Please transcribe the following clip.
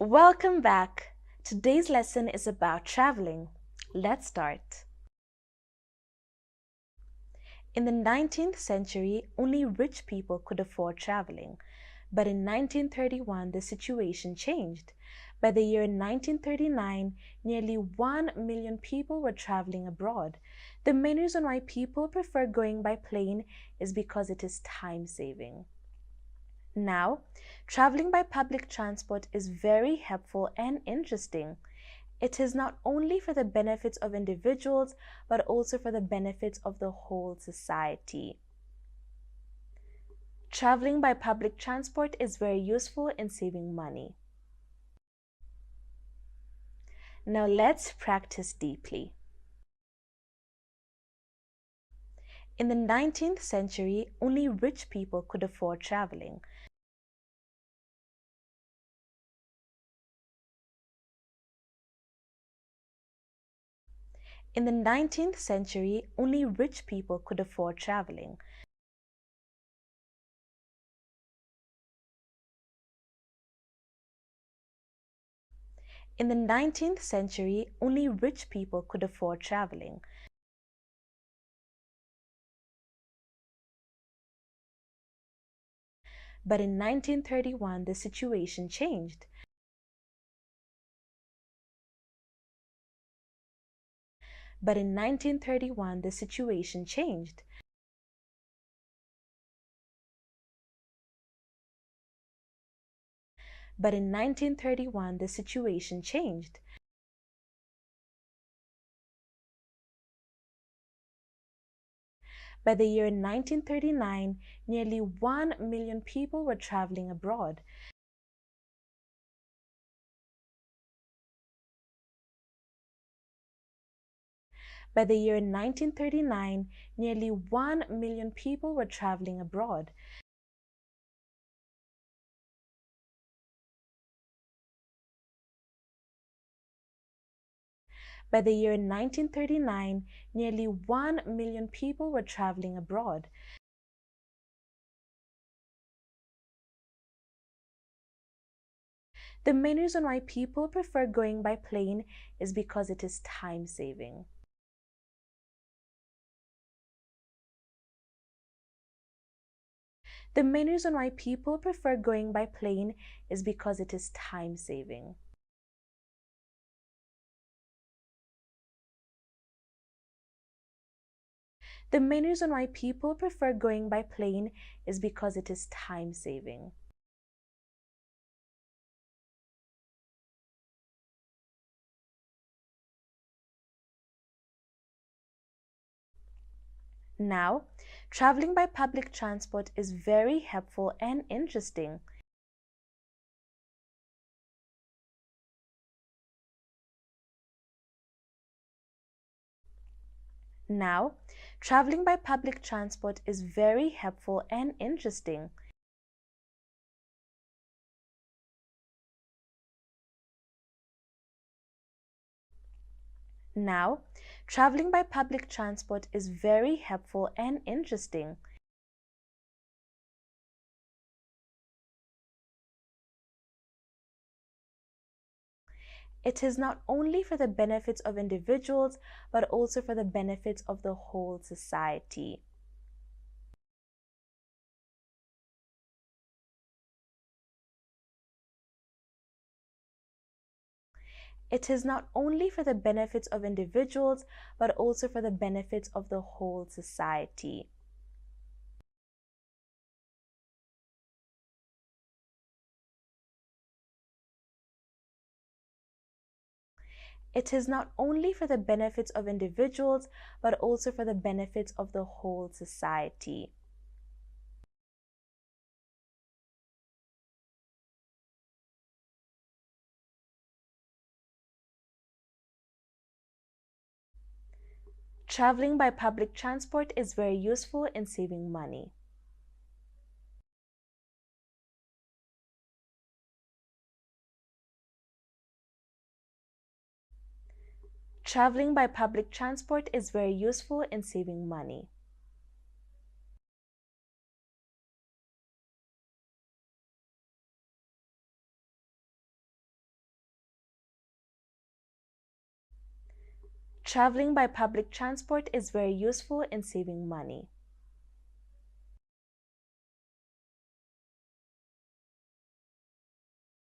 Welcome back. Today's lesson is about traveling. Let's start. In the 19th century, only rich people could afford traveling. But in 1931, the situation changed. By the year 1939, nearly 1 million people were traveling abroad. The main reason why people prefer going by plane is because it is time-saving. Now, traveling by public transport is very helpful and interesting. It is not only for the benefits of individuals, but also for the benefits of the whole society. Traveling by public transport is very useful in saving money. Now let's practice deeply. In the 19th century, only rich people could afford traveling. In the 19th century, only rich people could afford traveling. In the 19th century, only rich people could afford traveling. But in 1931, the situation changed. But in 1931, the situation changed. But in 1931, the situation changed. By the year 1939, nearly 1 million people were traveling abroad. By the year 1939, nearly 1 million people were traveling abroad. By the year 1939, nearly 1 million people were traveling abroad. The main reason why people prefer going by plane is because it is time-saving. The main reason why people prefer going by plane is because it is time-saving. The main reason why people prefer going by plane is because it is time-saving. Now, traveling by public transport is very helpful and interesting. Now, traveling by public transport is very helpful and interesting. Now, traveling by public transport is very helpful and interesting. It is not only for the benefits of individuals, but also for the benefits of the whole society. It is not only for the benefits of individuals, but also for the benefits of the whole society. It is not only for the benefits of individuals, but also for the benefits of the whole society. Traveling by public transport is very useful in saving money. Traveling by public transport is very useful in saving money. Traveling by public transport is very useful in saving money.